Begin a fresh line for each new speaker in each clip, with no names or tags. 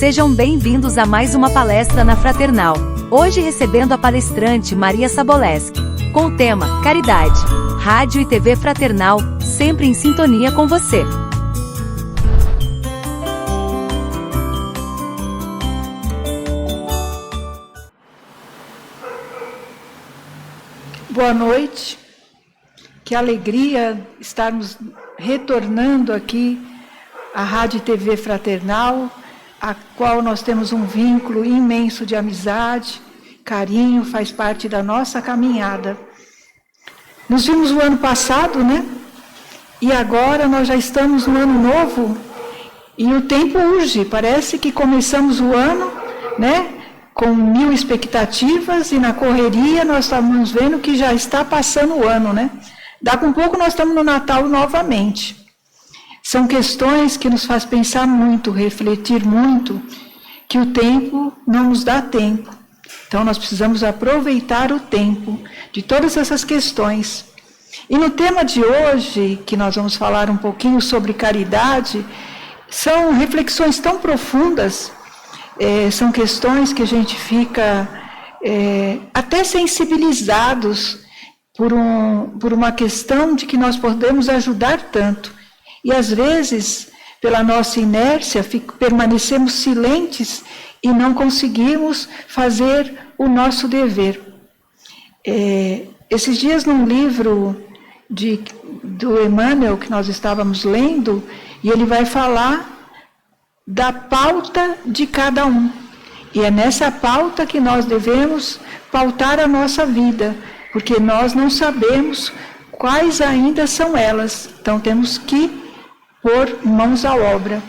Sejam bem-vindos a mais uma palestra na Fraternal. Hoje recebendo a palestrante Maria Saboleski, com o tema Caridade. Rádio e TV Fraternal, sempre em sintonia com você.
Boa noite, que alegria estarmos retornando aqui à Rádio e TV Fraternal, a qual nós temos um vínculo imenso de amizade, carinho, faz parte da nossa caminhada. Nos vimos no ano passado, né? E agora nós já estamos no ano novo e o tempo urge, parece que começamos o ano, né? Com 1000 expectativas e na correria nós estamos vendo que já está passando o ano, né? Daqui a um pouco nós estamos no Natal novamente. São questões que nos faz pensar muito, refletir muito, que o tempo não nos dá tempo. Então nós precisamos aproveitar o tempo de todas essas questões. E no tema de hoje, que nós vamos falar um pouquinho sobre caridade, são reflexões tão profundas, são questões que a gente fica até sensibilizados por uma questão de que nós podemos ajudar tanto. E às vezes, pela nossa inércia, permanecemos silentes e não conseguimos fazer o nosso dever. Esses dias, num livro do Emmanuel, que nós estávamos lendo, e ele vai falar da pauta de cada um. E é nessa pauta que nós devemos pautar a nossa vida, porque nós não sabemos quais ainda são elas. Então temos que pôr mãos à obra.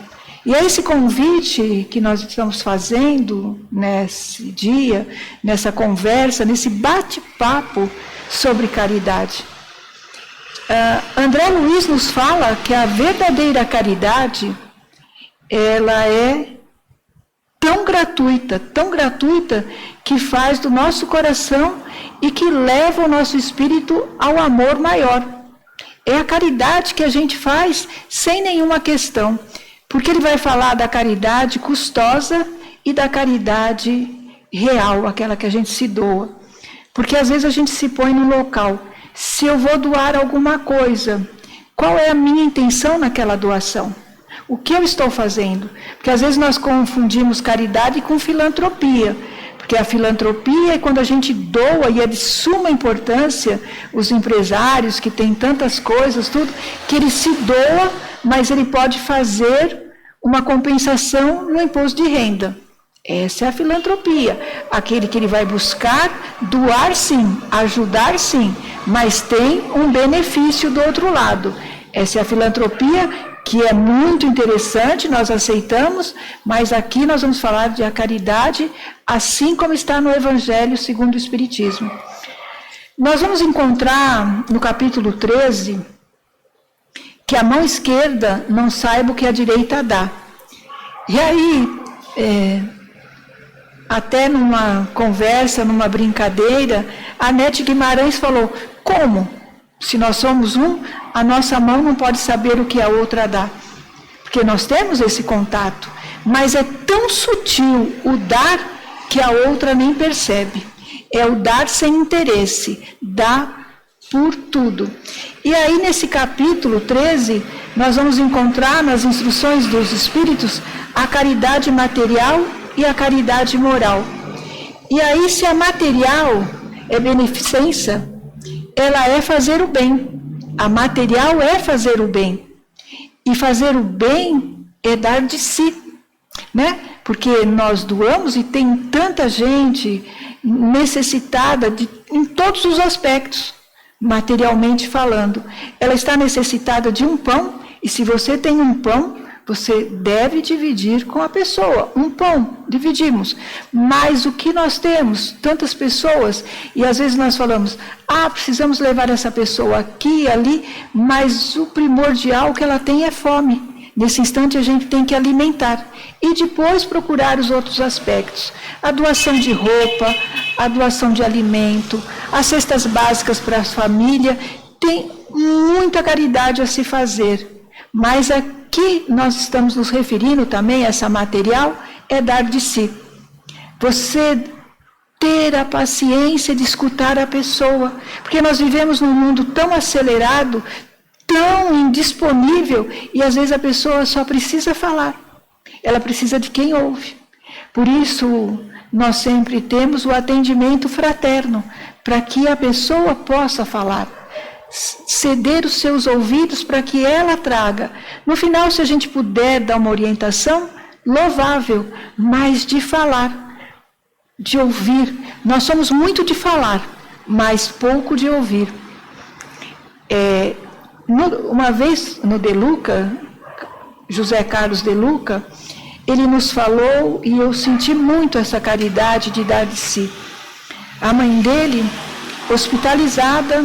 E é esse convite que nós estamos fazendo nesse dia, nessa conversa, nesse bate-papo sobre caridade. André Luiz nos fala que a verdadeira caridade, ela é tão gratuita, que faz do nosso coração e que leva o nosso espírito ao amor maior. É a caridade que a gente faz sem nenhuma questão, porque ele vai falar da caridade custosa e da caridade real, aquela que a gente se doa. Porque às vezes a gente se põe no local, se eu vou doar alguma coisa, qual é a minha intenção naquela doação? O que eu estou fazendo? Porque às vezes nós confundimos caridade com filantropia. Porque a filantropia é quando a gente doa, e é de suma importância, os empresários que têm tantas coisas, tudo, que ele se doa, mas ele pode fazer uma compensação no imposto de renda. Essa é a filantropia. Aquele que ele vai buscar, doar sim, ajudar sim, mas tem um benefício do outro lado. Essa é a filantropia, que é muito interessante, nós aceitamos, mas aqui nós vamos falar de a caridade, assim como está no Evangelho segundo o Espiritismo. Nós vamos encontrar no capítulo 13, que a mão esquerda não saiba o que a direita dá. E aí, até numa conversa, numa brincadeira, a Nete Guimarães falou, como? Se nós somos um, a nossa mão não pode saber o que a outra dá. Porque nós temos esse contato. Mas é tão sutil o dar que a outra nem percebe. É o dar sem interesse. Dá por tudo. E aí nesse capítulo 13, nós vamos encontrar nas instruções dos Espíritos a caridade material e a caridade moral. E aí se a material é beneficência, ela é fazer o bem. A material é fazer o bem. E fazer o bem é dar de si, né? Porque nós doamos e tem tanta gente necessitada em todos os aspectos, materialmente falando. Ela está necessitada de um pão, e se você tem um pão, você deve dividir com a pessoa. Um pão, dividimos. Mas o que nós temos? Tantas pessoas. E às vezes nós falamos, precisamos levar essa pessoa aqui e ali, mas o primordial que ela tem é fome. Nesse instante a gente tem que alimentar. E depois procurar os outros aspectos. A doação de roupa, a doação de alimento, as cestas básicas para a família. Tem muita caridade a se fazer. Mas aqui nós estamos nos referindo também a essa material, é dar de si. Você ter a paciência de escutar a pessoa, porque nós vivemos num mundo tão acelerado, tão indisponível, e às vezes a pessoa só precisa falar, ela precisa de quem ouve. Por isso, nós sempre temos o atendimento fraterno, para que a pessoa possa falar, ceder os seus ouvidos para que ela traga. No final, se a gente puder dar uma orientação, louvável, mas de falar, de ouvir. Nós somos muito de falar, mas pouco de ouvir. Uma vez no De Luca, José Carlos De Luca, ele nos falou, e eu senti muito essa caridade de dar de si. A mãe dele, hospitalizada,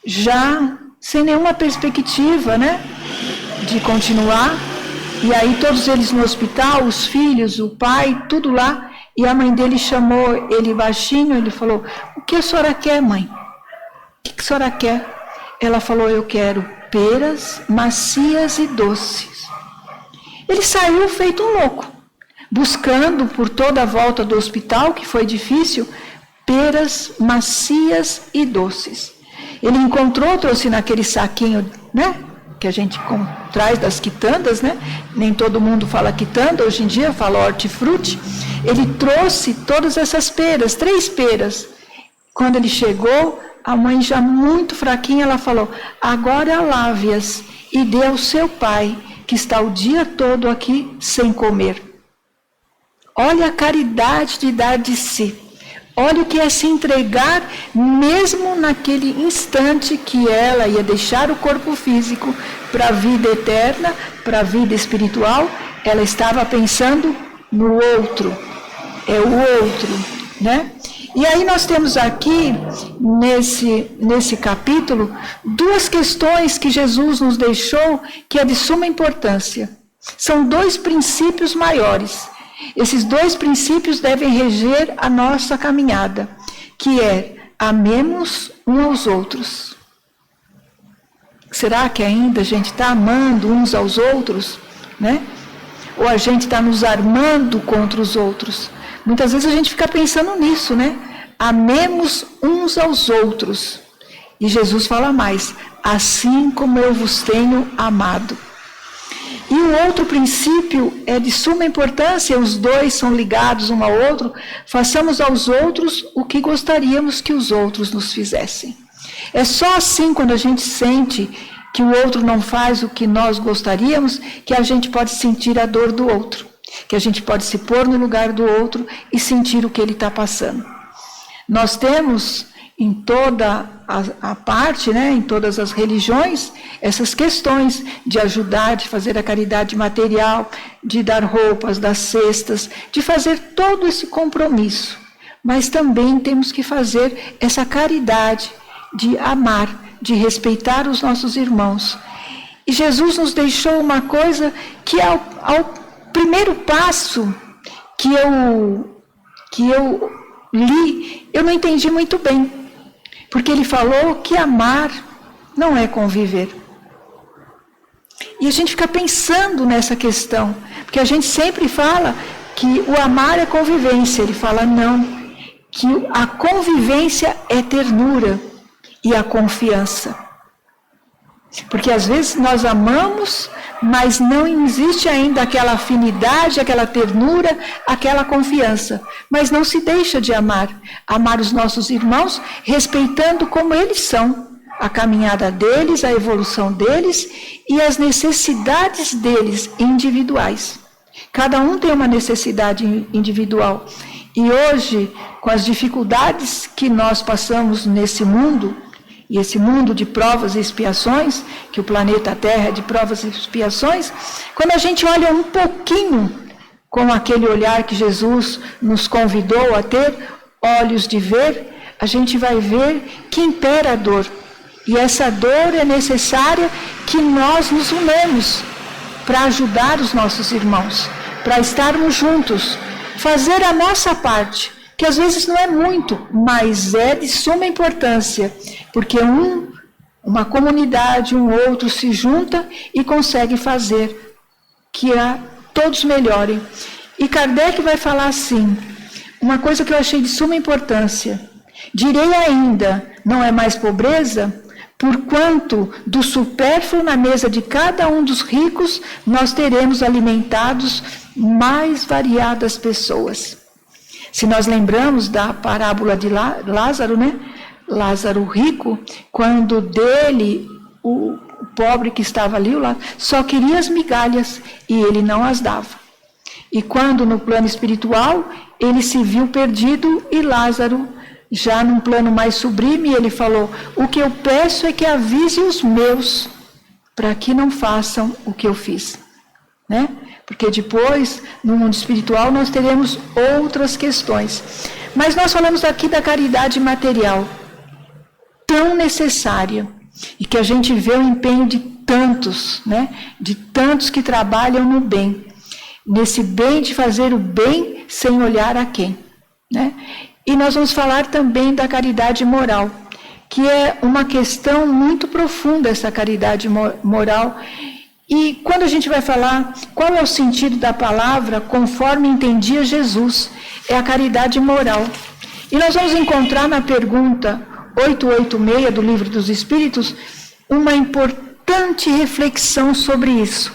já sem nenhuma perspectiva, né, de continuar, e aí todos eles no hospital, os filhos, o pai, tudo lá, e a mãe dele chamou ele baixinho, ele falou: o que a senhora quer, mãe? O que a senhora quer? Ela falou: eu quero peras macias e doces. Ele saiu feito um louco, buscando por toda a volta do hospital, que foi difícil, peras macias e doces. Ele encontrou, trouxe naquele saquinho, né, que a gente traz das quitandas, né? Nem todo mundo fala quitanda, hoje em dia fala hortifruti. Ele trouxe todas essas peras, 3 peras. Quando ele chegou, a mãe já muito fraquinha, ela falou: agora lave-as e dê ao seu pai, que está o dia todo aqui sem comer. Olha a caridade de dar de si. Olha o que é se entregar, mesmo naquele instante que ela ia deixar o corpo físico para a vida eterna, para a vida espiritual, ela estava pensando no outro. É o outro, né? E aí nós temos aqui, nesse capítulo, 2 questões que Jesus nos deixou, que é de suma importância. São 2 princípios maiores. Esses 2 princípios devem reger a nossa caminhada, que é: amemos uns aos outros. Será que ainda a gente está amando uns aos outros, né? Ou a gente está nos armando contra os outros? Muitas vezes a gente fica pensando nisso, né? Amemos uns aos outros. E Jesus fala mais: assim como eu vos tenho amado. E o outro princípio é de suma importância, os 2 são ligados um ao outro. Façamos aos outros o que gostaríamos que os outros nos fizessem. É só assim, quando a gente sente que o outro não faz o que nós gostaríamos, que a gente pode sentir a dor do outro, que a gente pode se pôr no lugar do outro e sentir o que ele está passando. Nós temos em toda a parte, né, em todas as religiões, essas questões de ajudar, de fazer a caridade material, de dar roupas, dar cestas, de fazer todo esse compromisso. Mas também temos que fazer essa caridade de amar, de respeitar os nossos irmãos. E Jesus nos deixou uma coisa que ao primeiro passo que eu li, eu não entendi muito bem. Porque ele falou que amar não é conviver. E a gente fica pensando nessa questão, porque a gente sempre fala que o amar é convivência. Ele fala não, que a convivência é ternura e a confiança. Porque às vezes nós amamos, mas não existe ainda aquela afinidade, aquela ternura, aquela confiança. Mas não se deixa de amar. Amar os nossos irmãos, respeitando como eles são, a caminhada deles, a evolução deles e as necessidades deles individuais. Cada um tem uma necessidade individual. E hoje, com as dificuldades que nós passamos nesse mundo, e esse mundo de provas e expiações, que o planeta Terra é de provas e expiações, quando a gente olha um pouquinho com aquele olhar que Jesus nos convidou a ter, olhos de ver, a gente vai ver que impera a dor. E essa dor é necessária que nós nos unamos para ajudar os nossos irmãos, para estarmos juntos, fazer a nossa parte, que às vezes não é muito, mas é de suma importância, porque uma comunidade, um outro se junta e consegue fazer que todos melhorem. E Kardec vai falar assim, uma coisa que eu achei de suma importância. Direi ainda, não é mais pobreza? Porquanto do supérfluo na mesa de cada um dos ricos, nós teremos alimentados mais variadas pessoas. Se nós lembramos da parábola de Lázaro, né? Lázaro rico, quando dele, o pobre que estava ali, só queria as migalhas e ele não as dava. E quando no plano espiritual, ele se viu perdido e Lázaro, já num plano mais sublime, ele falou, o que eu peço é que avise os meus, para que não façam o que eu fiz. Né? Porque depois, no mundo espiritual, nós teremos outras questões. Mas nós falamos aqui da caridade material, tão necessária, e que a gente vê o empenho de tantos, né? De tantos que trabalham no bem, nesse bem de fazer o bem sem olhar a quem. Né? E nós vamos falar também da caridade moral, que é uma questão muito profunda, essa caridade moral. E quando a gente vai falar qual é o sentido da palavra, conforme entendia Jesus, é a caridade moral. E nós vamos encontrar na pergunta 886 do Livro dos Espíritos uma importante reflexão sobre isso.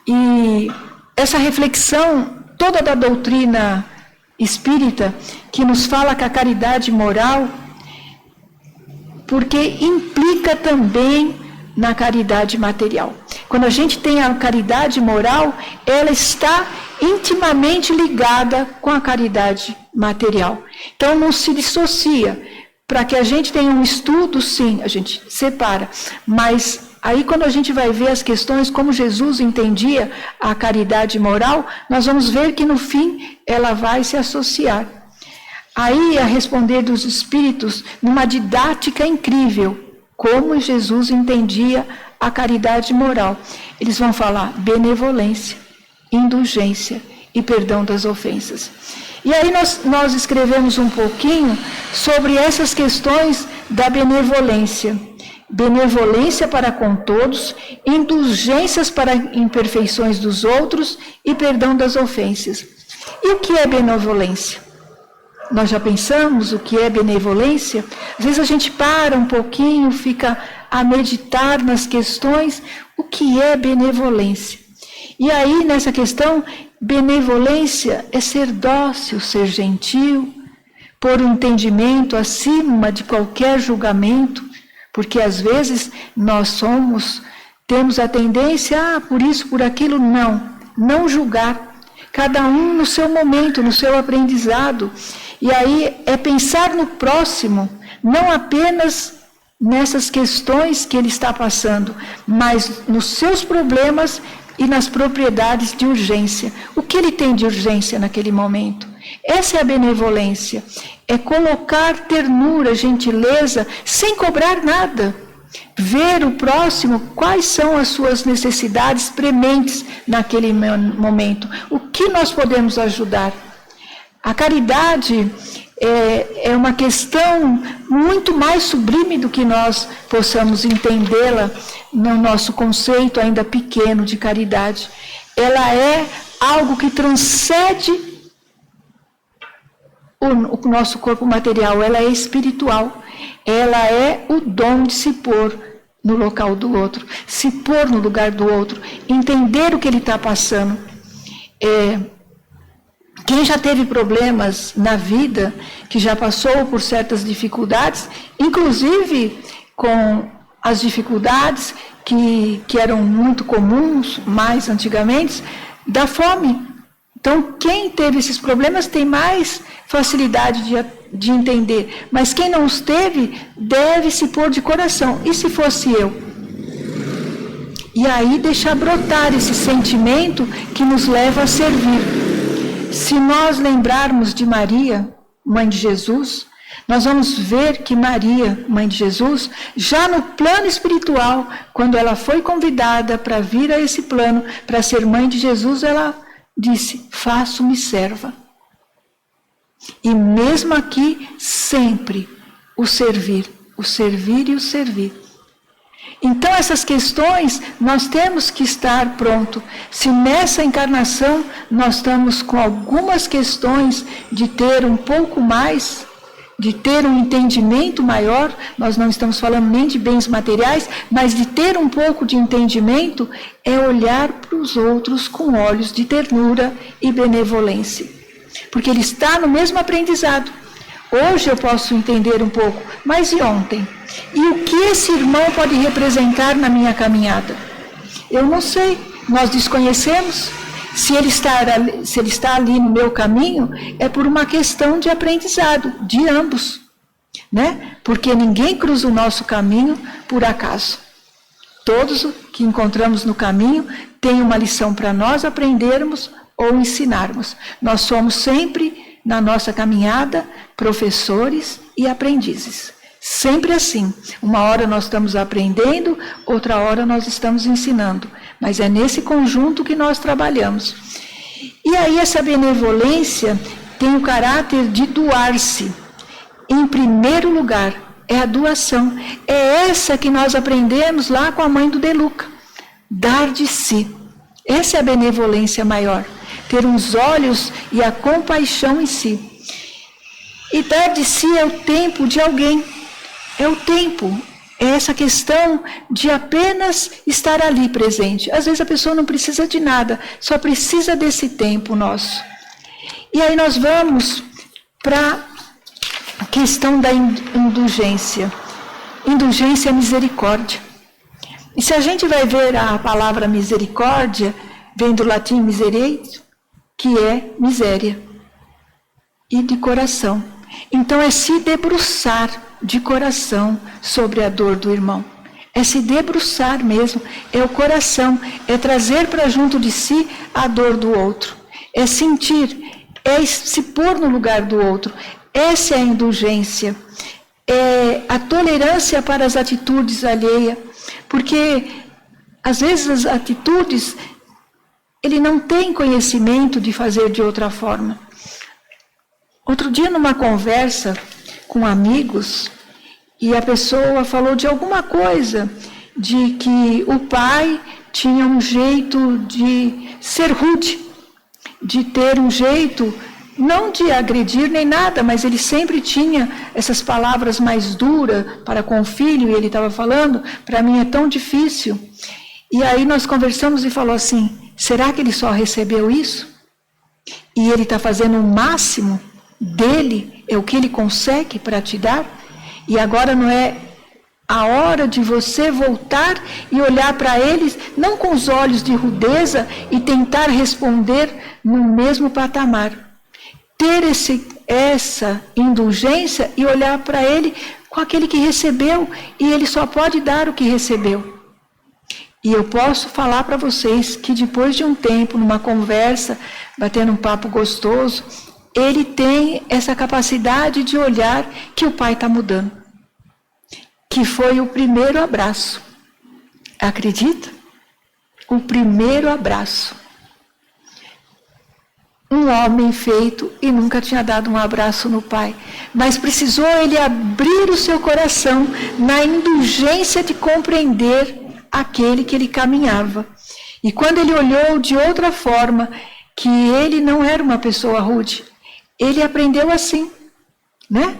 E essa reflexão toda da doutrina espírita, que nos fala que a caridade moral, porque implica também na caridade material. Quando a gente tem a caridade moral, ela está intimamente ligada com a caridade material. Então não se dissocia. Para que a gente tenha um estudo, sim, a gente separa. Mas aí quando a gente vai ver as questões, como Jesus entendia a caridade moral, nós vamos ver que no fim ela vai se associar. Aí a responder dos Espíritos, numa didática incrível, como Jesus entendia a caridade moral. Eles vão falar benevolência, indulgência e perdão das ofensas. E aí nós escrevemos um pouquinho sobre essas questões da benevolência. Benevolência para com todos, indulgências para imperfeições dos outros e perdão das ofensas. E o que é benevolência? Nós já pensamos o que é benevolência? Às vezes a gente para um pouquinho, fica a meditar nas questões, o que é benevolência? E aí, nessa questão, benevolência é ser dócil, ser gentil, pôr o entendimento acima de qualquer julgamento, porque às vezes nós temos a tendência, por isso, por aquilo, não julgar. Cada um no seu momento, no seu aprendizado. E aí é pensar no próximo, não apenas nessas questões que ele está passando, mas nos seus problemas e nas propriedades de urgência. O que ele tem de urgência naquele momento? Essa é a benevolência. É colocar ternura, gentileza, sem cobrar nada. Ver o próximo, quais são as suas necessidades prementes naquele momento. O que nós podemos ajudar? A caridade é uma questão muito mais sublime do que nós possamos entendê-la no nosso conceito ainda pequeno de caridade. Ela é algo que transcende o nosso corpo material, ela é espiritual. Ela é o dom de se pôr no local do outro, se pôr no lugar do outro, entender o que ele está passando. Quem já teve problemas na vida, que já passou por certas dificuldades, inclusive com as dificuldades que eram muito comuns, mais antigamente, da fome. Então, quem teve esses problemas tem mais facilidade de entender. Mas quem não os teve, deve se pôr de coração. E se fosse eu? E aí deixar brotar esse sentimento que nos leva a servir. Se nós lembrarmos de Maria, mãe de Jesus, nós vamos ver que Maria, mãe de Jesus, já no plano espiritual, quando ela foi convidada para vir a esse plano, para ser mãe de Jesus, ela disse, faço-me serva. E mesmo aqui, sempre o servir e o servir. Então, essas questões, nós temos que estar pronto. Se nessa encarnação nós estamos com algumas questões de ter um pouco mais, de ter um entendimento maior, nós não estamos falando nem de bens materiais, mas de ter um pouco de entendimento, é olhar para os outros com olhos de ternura e benevolência. Porque ele está no mesmo aprendizado. Hoje eu posso entender um pouco, mas e ontem? E o que esse irmão pode representar na minha caminhada? Eu não sei, nós desconhecemos. Se ele está ali no meu caminho, é por uma questão de aprendizado, de ambos. Né? Porque ninguém cruza o nosso caminho por acaso. Todos que encontramos no caminho têm uma lição para nós aprendermos ou ensinarmos. Nós somos sempre, na nossa caminhada, professores e aprendizes. Sempre assim. Uma hora nós estamos aprendendo, outra hora nós estamos ensinando. Mas é nesse conjunto que nós trabalhamos. E aí essa benevolência tem o caráter de doar-se. Em primeiro lugar, é a doação. É essa que nós aprendemos lá com a mãe do De Luca. Dar de si. Essa é a benevolência maior. Ter uns olhos e a compaixão em si. E dar de si é o tempo de alguém. É o tempo. É essa questão de apenas estar ali presente. Às vezes a pessoa não precisa de nada, só precisa desse tempo nosso. E aí nós vamos para a questão da indulgência. Indulgência é misericórdia. E se a gente vai ver a palavra misericórdia, vem do latim misereito, que é miséria, e de coração. Então é se debruçar de coração sobre a dor do irmão. É se debruçar mesmo, é o coração, é trazer para junto de si a dor do outro. É sentir, é se pôr no lugar do outro. Essa é a indulgência, é a tolerância para as atitudes alheias, porque às vezes as atitudes ele não tem conhecimento de fazer de outra forma. Outro dia, numa conversa com amigos, e a pessoa falou de alguma coisa, de que o pai tinha um jeito de ser rude, de ter um jeito, não de agredir nem nada, mas ele sempre tinha essas palavras mais duras para com o filho, e ele estava falando, para mim é tão difícil. E aí nós conversamos e falou assim, será que ele só recebeu isso? E ele está fazendo o máximo dele, é o que ele consegue para te dar? E agora não é a hora de você voltar e olhar para eles, não com os olhos de rudeza, e tentar responder no mesmo patamar. Ter essa indulgência e olhar para ele com aquele que recebeu, e ele só pode dar o que recebeu. E eu posso falar para vocês que depois de um tempo, numa conversa, batendo um papo gostoso, ele tem essa capacidade de olhar que o pai está mudando. Que foi o primeiro abraço. Acredita? O primeiro abraço. Um homem feito e nunca tinha dado um abraço no pai. Mas precisou ele abrir o seu coração na indulgência de compreender aquele que ele caminhava. E quando ele olhou de outra forma, que ele não era uma pessoa rude, ele aprendeu assim, né?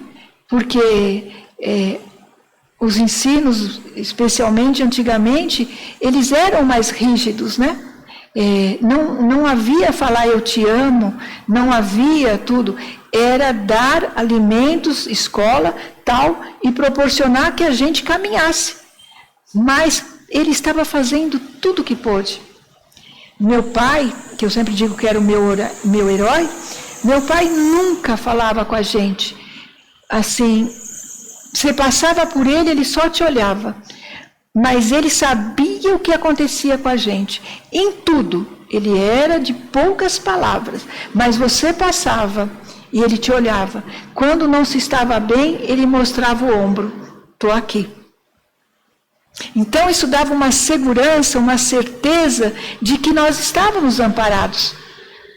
Porque os ensinos, especialmente antigamente, eles eram mais rígidos, né? Não havia falar eu te amo, não havia tudo. Era dar alimentos, escola, tal, e proporcionar que a gente caminhasse. Mas ele estava fazendo tudo o que pôde. Meu pai, que eu sempre digo que era o meu herói, meu pai nunca falava com a gente. Assim, você passava por ele, ele só te olhava. Mas ele sabia o que acontecia com a gente. Em tudo, ele era de poucas palavras. Mas você passava e ele te olhava. Quando não se estava bem, ele mostrava o ombro. Estou aqui. Então isso dava uma segurança, uma certeza de que nós estávamos amparados.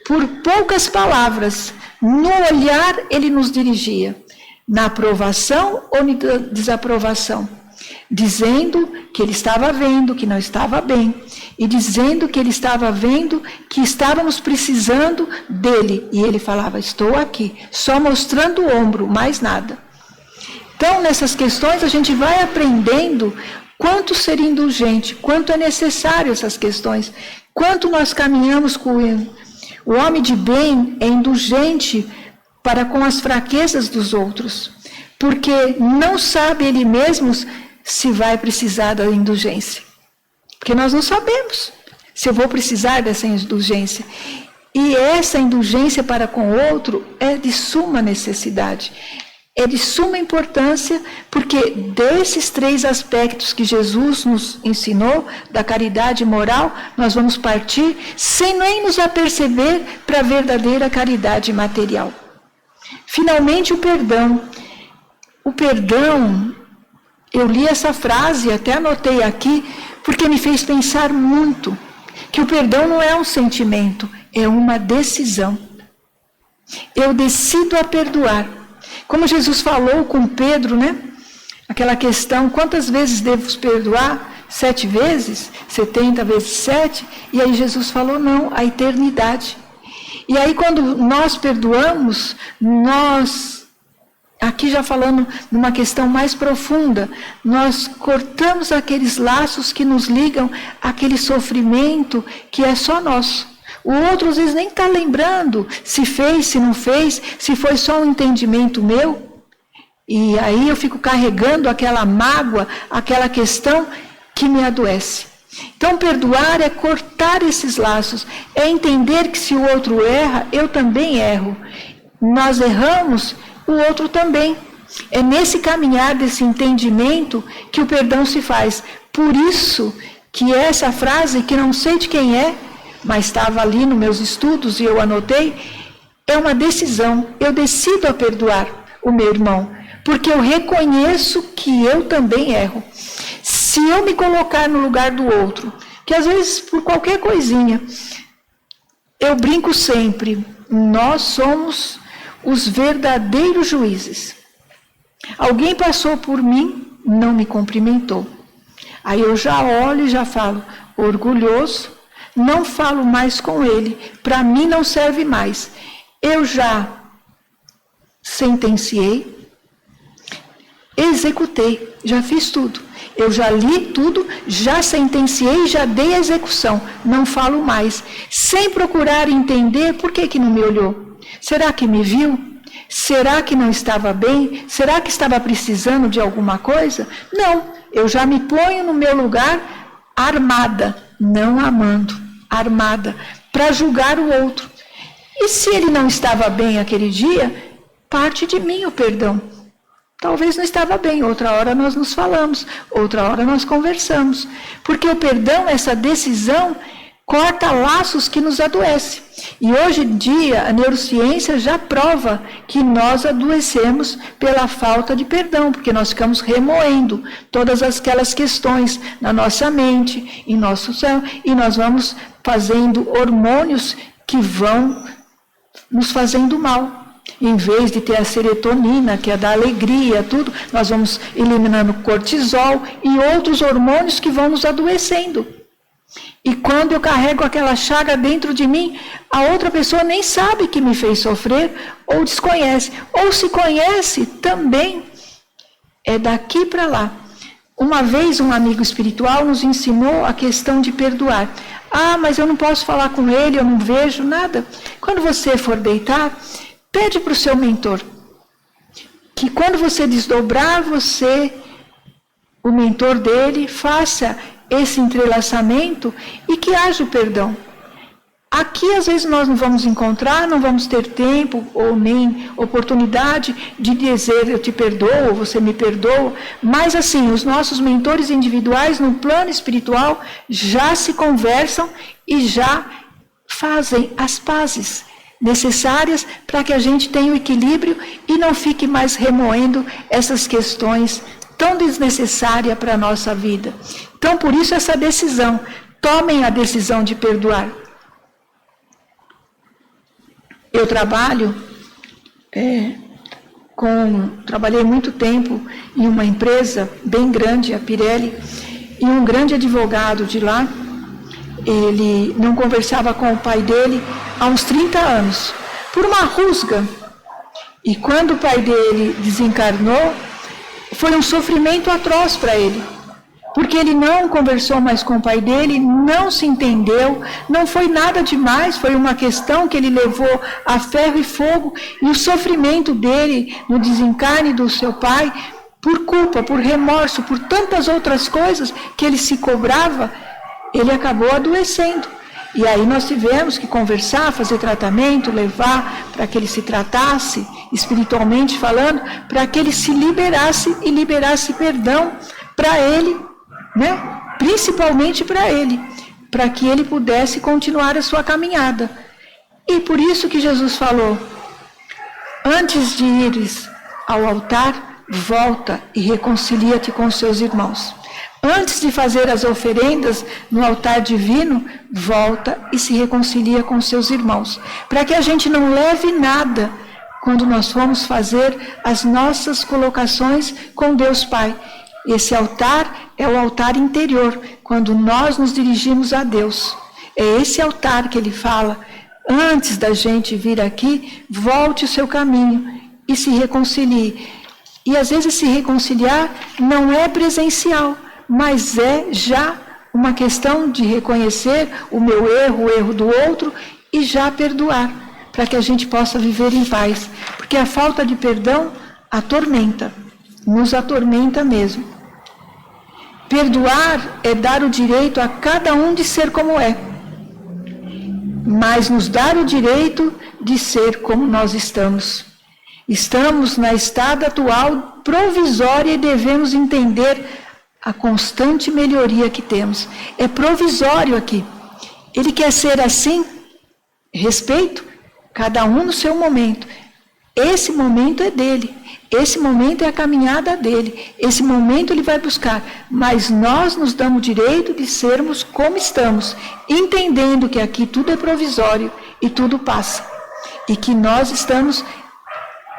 Por poucas palavras, no olhar ele nos dirigia. Na aprovação ou na desaprovação. dizendo que ele estava vendo que não estava bem, e dizendo que ele estava vendo que estávamos precisando dele. E ele falava, estou aqui, só mostrando o ombro, mais nada. Então, nessas questões, a gente vai aprendendo quanto ser indulgente, quanto é necessário essas questões, quanto nós caminhamos com ele. O homem de bem é indulgente para com as fraquezas dos outros, porque não sabe ele mesmo se vai precisar da indulgência. Porque nós não sabemos se eu vou precisar dessa indulgência. E essa indulgência para com o outro é de suma necessidade. É de suma importância, porque desses 3 aspectos que Jesus nos ensinou, da caridade moral, nós vamos partir sem nem nos aperceber para a verdadeira caridade material. Finalmente, o perdão. O perdão, eu li essa frase, até anotei aqui, porque me fez pensar muito, que o perdão não é um sentimento, é uma decisão. Eu decido a perdoar. Como Jesus falou com Pedro, né? Aquela questão, quantas vezes devo perdoar? 7 vezes? 70 vezes 7? E aí Jesus falou, não, a eternidade. E aí quando nós perdoamos, nós, aqui já falando numa questão mais profunda, nós cortamos aqueles laços que nos ligam àquele sofrimento que é só nosso. O outro às vezes nem está lembrando se fez, se não fez, se foi só um entendimento meu. E aí eu fico carregando aquela mágoa, aquela questão que me adoece. Então perdoar é cortar esses laços, é entender que se o outro erra, eu também erro. Nós erramos, o outro também. É nesse caminhar desse entendimento que o perdão se faz. Por isso que essa frase, que não sei de quem é, mas estava ali nos meus estudos e eu anotei, é uma decisão. Eu decido a perdoar o meu irmão, porque eu reconheço que eu também erro. Se eu me colocar no lugar do outro, que às vezes por qualquer coisinha, eu brinco sempre, nós somos os verdadeiros juízes. Alguém passou por mim, não me cumprimentou. Aí eu já olho e já falo, orgulhoso, não falo mais com ele, para mim não serve mais. Eu já sentenciei, executei, já fiz tudo. Eu já li tudo, já sentenciei, já dei a execução, não falo mais. Sem procurar entender por que não me olhou. Será que me viu? Será que não estava bem? Será que estava precisando de alguma coisa? Não, eu já me ponho no meu lugar armada, não amando, armada, para julgar o outro. E se ele não estava bem aquele dia, parte de mim o perdão. Talvez não estava bem, outra hora nós nos falamos, outra hora nós conversamos. Porque o perdão, essa decisão, corta laços que nos adoecem. E hoje em dia, a neurociência já prova que nós adoecemos pela falta de perdão, porque nós ficamos remoendo todas aquelas questões na nossa mente, em nosso céu, e nós vamos fazendo hormônios que vão nos fazendo mal. Em vez de ter a serotonina, que é da alegria, tudo, nós vamos eliminando cortisol e outros hormônios que vão nos adoecendo. E quando eu carrego aquela chaga dentro de mim, a outra pessoa nem sabe que me fez sofrer, ou desconhece. Ou se conhece, também é daqui para lá. Uma vez um amigo espiritual nos ensinou a questão de perdoar. Ah, mas eu não posso falar com ele, eu não vejo nada. Quando você for deitar, pede para o seu mentor que quando você desdobrar você, o mentor dele, faça esse entrelaçamento e que haja o perdão. Aqui, às vezes, nós não vamos encontrar, não vamos ter tempo ou nem oportunidade de dizer eu te perdoo, ou você me perdoa, mas assim, os nossos mentores individuais no plano espiritual já se conversam e já fazem as pazes necessárias para que a gente tenha o equilíbrio e não fique mais remoendo essas questões tão desnecessárias para a nossa vida. Então, por isso, essa decisão. Tomem a decisão de perdoar. Eu trabalho trabalhei muito tempo em uma empresa bem grande, a Pirelli, e um grande advogado de lá, ele não conversava com o pai dele há uns 30 anos, por uma rusga. E quando o pai dele desencarnou, foi um sofrimento atroz para ele, porque ele não conversou mais com o pai dele, não se entendeu, não foi nada demais, foi uma questão que ele levou a ferro e fogo, e o sofrimento dele no desencarne do seu pai, por culpa, por remorso, por tantas outras coisas que ele se cobrava, ele acabou adoecendo. E aí nós tivemos que conversar, fazer tratamento, levar para que ele se tratasse, espiritualmente falando, para que ele se liberasse e liberasse perdão para ele, né? Principalmente para ele, para que ele pudesse continuar a sua caminhada. E por isso que Jesus falou, antes de ires ao altar, volta e reconcilia-te com os seus irmãos. Antes de fazer as oferendas no altar divino, volta e se reconcilia com seus irmãos. Para que a gente não leve nada quando nós formos fazer as nossas colocações com Deus Pai. Esse altar é o altar interior, quando nós nos dirigimos a Deus. É esse altar que ele fala, antes da gente vir aqui, volte o seu caminho e se reconcilie. E às vezes se reconciliar não é presencial, mas é já uma questão de reconhecer o meu erro, o erro do outro e já perdoar, para que a gente possa viver em paz. Porque a falta de perdão atormenta, nos atormenta mesmo. Perdoar é dar o direito a cada um de ser como é, mas nos dar o direito de ser como nós estamos. Estamos na estada atual provisória e devemos entender a constante melhoria que temos. É provisório aqui. Ele quer ser assim, respeito, cada um no seu momento. Esse momento é dele, esse momento é a caminhada dele, esse momento ele vai buscar, mas nós nos damos o direito de sermos como estamos, entendendo que aqui tudo é provisório e tudo passa, e que nós estamos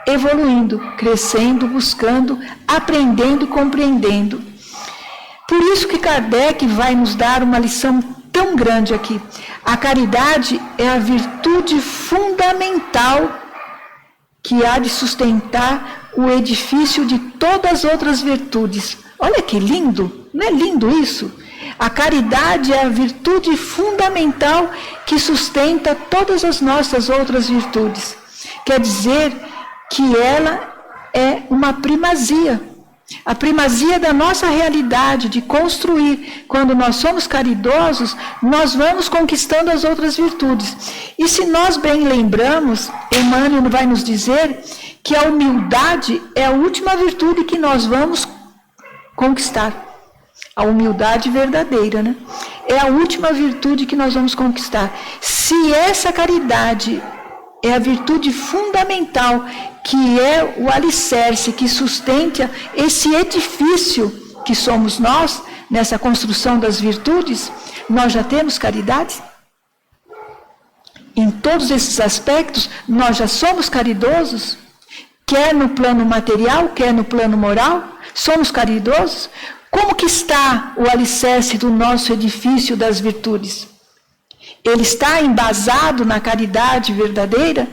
evoluindo, crescendo, buscando, aprendendo, compreendendo. Por isso que Kardec vai nos dar uma lição tão grande aqui. A caridade é a virtude fundamental que há de sustentar o edifício de todas as outras virtudes. Olha que lindo, não é lindo isso? A caridade é a virtude fundamental que sustenta todas as nossas outras virtudes. Quer dizer que ela é uma primazia. A primazia da nossa realidade de construir. Quando nós somos caridosos, nós vamos conquistando as outras virtudes. E se nós bem lembramos, Emmanuel vai nos dizer que a humildade é a última virtude que nós vamos conquistar. A humildade verdadeira, né? É a última virtude que nós vamos conquistar. Se essa caridade é a virtude fundamental, que é o alicerce que sustenta esse edifício que somos nós, nessa construção das virtudes, nós já temos caridade? Em todos esses aspectos, nós já somos caridosos? Quer no plano material, quer no plano moral? Somos caridosos? Como que está o alicerce do nosso edifício das virtudes? Ele está embasado na caridade verdadeira?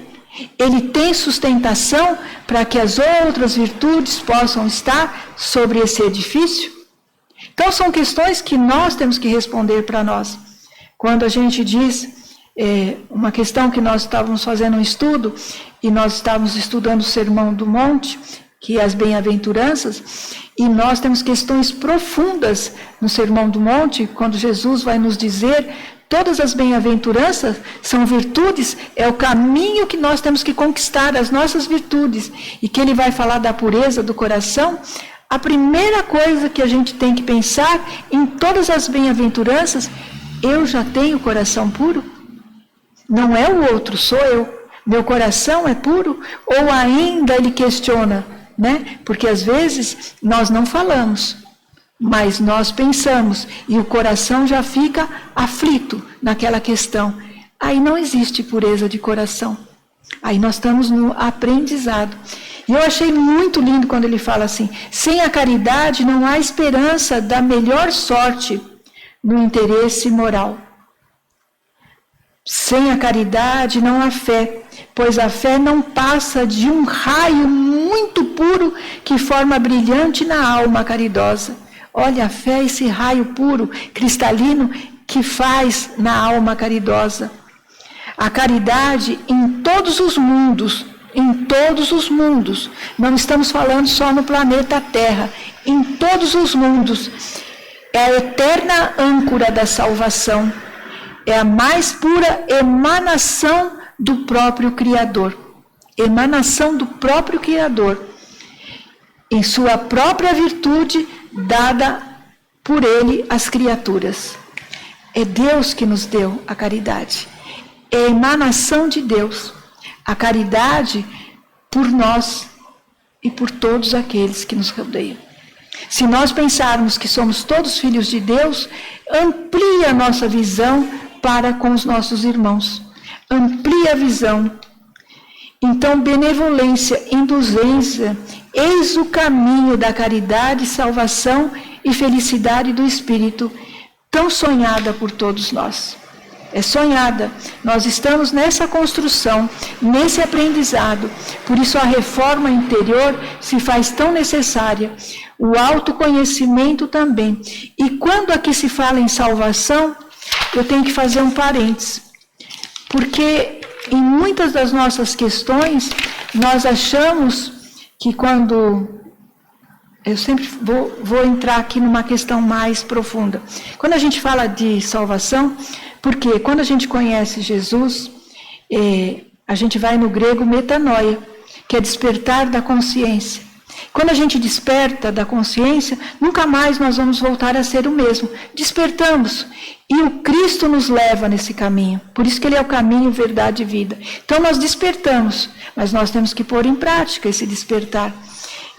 Ele tem sustentação para que as outras virtudes possam estar sobre esse edifício? Então são questões que nós temos que responder para nós. Quando a gente diz, uma questão que nós estávamos fazendo um estudo, e nós estávamos estudando o Sermão do Monte, que é as bem-aventuranças, e nós temos questões profundas no Sermão do Monte, quando Jesus vai nos dizer, todas as bem-aventuranças são virtudes, é o caminho que nós temos que conquistar, as nossas virtudes, e que ele vai falar da pureza do coração. A primeira coisa que a gente tem que pensar em todas as bem-aventuranças, eu já tenho coração puro? Não é o outro, sou eu. Meu coração é puro? Ou ainda ele questiona, né? Porque às vezes nós não falamos, mas nós pensamos e o coração já fica aflito naquela questão. Aí não existe pureza de coração. Aí nós estamos no aprendizado. E eu achei muito lindo quando ele fala assim: sem a caridade não há esperança da melhor sorte no interesse moral. Sem a caridade não há fé, pois a fé não passa de um raio muito puro que forma brilhante na alma caridosa. Olha, a fé é esse raio puro, cristalino, que faz na alma caridosa. A caridade em todos os mundos, não estamos falando só no planeta Terra, em todos os mundos, é a eterna âncora da salvação, é a mais pura emanação do próprio Criador, em sua própria virtude dada por ele às criaturas. É Deus que nos deu a caridade, é a emanação de Deus, a caridade por nós e por todos aqueles que nos rodeiam. Se nós pensarmos que somos todos filhos de Deus, amplia a nossa visão para com os nossos irmãos, amplia a visão. Então, benevolência, indulgência, eis o caminho da caridade, salvação e felicidade do Espírito, tão sonhada por todos nós. É sonhada. Nós estamos nessa construção, nesse aprendizado. Por isso a reforma interior se faz tão necessária. O autoconhecimento também. E quando aqui se fala em salvação, eu tenho que fazer um parênteses. Porque em muitas das nossas questões, nós achamos que quando... Eu sempre vou entrar aqui numa questão mais profunda. Quando a gente fala de salvação, porque quando a gente conhece Jesus, a gente vai no grego metanoia, que é despertar da consciência. Quando a gente desperta da consciência, nunca mais nós vamos voltar a ser o mesmo. Despertamos. E o Cristo nos leva nesse caminho. Por isso que Ele é o caminho, verdade e vida. Então nós despertamos, mas nós temos que pôr em prática esse despertar.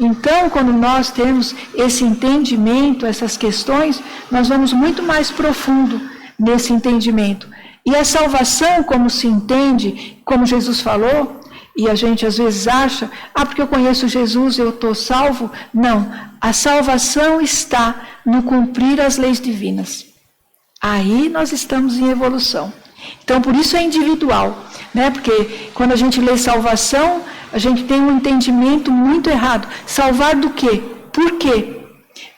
Então, quando nós temos esse entendimento, essas questões, nós vamos muito mais profundo nesse entendimento. E a salvação, como se entende, como Jesus falou, e a gente às vezes acha, porque eu conheço Jesus, eu estou salvo. Não, a salvação está no cumprir as leis divinas. Aí nós estamos em evolução. Então, por isso é individual, né? Porque quando a gente lê salvação, a gente tem um entendimento muito errado. Salvar do quê? Por quê?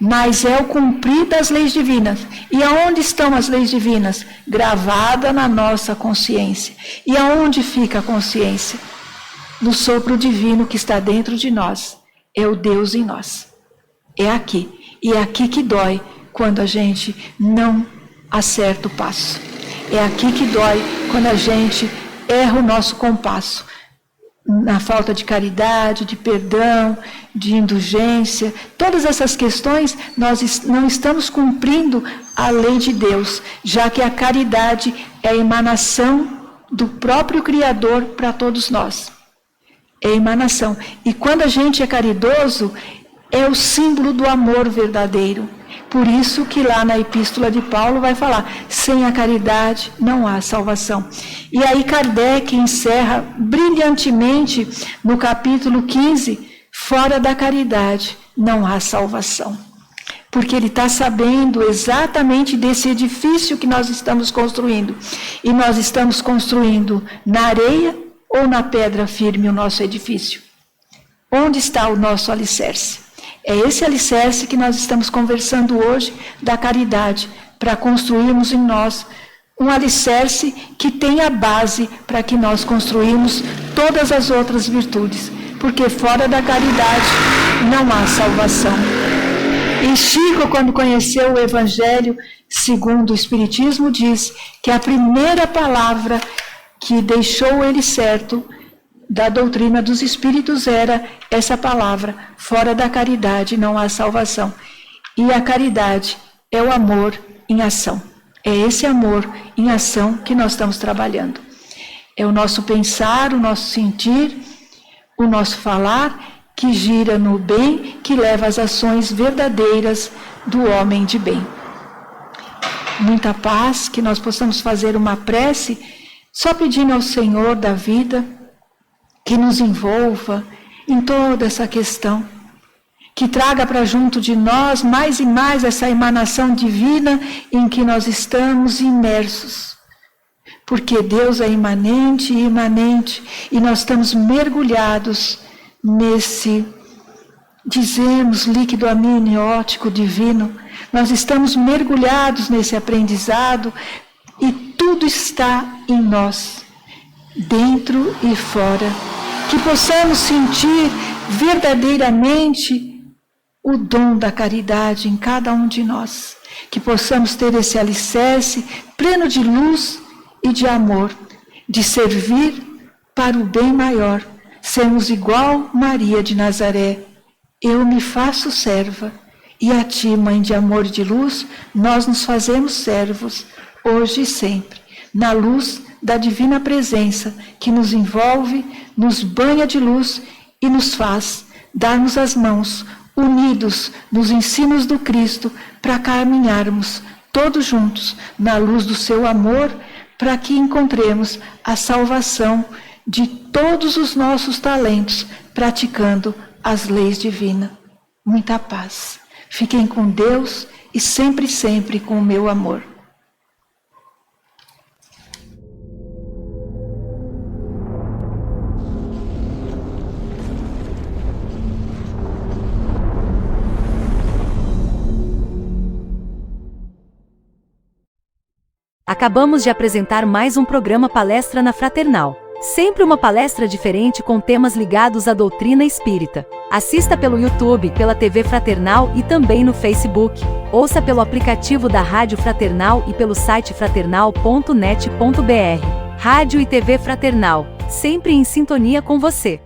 Mas é o cumprir das leis divinas. E aonde estão as leis divinas? Gravada na nossa consciência. E aonde fica a consciência? No sopro divino que está dentro de nós. É o Deus em nós. É aqui. E é aqui que dói quando a gente não acerta o passo. É aqui que dói quando a gente erra o nosso compasso. Na falta de caridade, de perdão, de indulgência, todas essas questões, nós não estamos cumprindo a lei de Deus, já que a caridade é a emanação do próprio Criador para todos nós. É a emanação. E quando a gente é caridoso, é o símbolo do amor verdadeiro. Por isso que lá na epístola de Paulo vai falar, sem a caridade não há salvação. E aí Kardec encerra brilhantemente no capítulo 15, fora da caridade não há salvação. Porque ele está sabendo exatamente desse edifício que nós estamos construindo. E nós estamos construindo na areia ou na pedra firme o nosso edifício? Onde está o nosso alicerce? É esse alicerce que nós estamos conversando hoje, da caridade, para construirmos em nós um alicerce que tenha base para que nós construímos todas as outras virtudes, porque fora da caridade não há salvação. E Chico, quando conheceu o Evangelho segundo o Espiritismo, diz que a primeira palavra que deixou ele certo da doutrina dos Espíritos era essa palavra, fora da caridade não há salvação. E a caridade é o amor em ação. É esse amor em ação que nós estamos trabalhando. É o nosso pensar, o nosso sentir, o nosso falar, que gira no bem, que leva às ações verdadeiras do homem de bem. Muita paz, que nós possamos fazer uma prece, só pedindo ao Senhor da vida, que nos envolva, em toda essa questão. Que traga para junto de nós mais e mais essa emanação divina em que nós estamos imersos. Porque Deus é imanente e imanente, e nós estamos mergulhados nesse, dizemos, líquido amniótico divino. Nós estamos mergulhados nesse aprendizado e tudo está em nós, dentro e fora. Que possamos sentir verdadeiramente o dom da caridade em cada um de nós. Que possamos ter esse alicerce pleno de luz e de amor, de servir para o bem maior. Sermos igual Maria de Nazaré. Eu me faço serva, e a ti, Mãe de amor e de luz, nós nos fazemos servos, hoje e sempre, na luz da divina presença que nos envolve, nos banha de luz e nos faz darmos as mãos, unidos nos ensinos do Cristo, para caminharmos todos juntos na luz do seu amor, para que encontremos a salvação de todos os nossos talentos, praticando as leis divinas. Muita paz. Fiquem com Deus e sempre, sempre com o meu amor.
Acabamos de apresentar mais um programa Palestra na Fraternal. Sempre uma palestra diferente com temas ligados à doutrina espírita. Assista pelo YouTube, pela TV Fraternal e também no Facebook. Ouça pelo aplicativo da Rádio Fraternal e pelo site fraternal.net.br. Rádio e TV Fraternal, sempre em sintonia com você.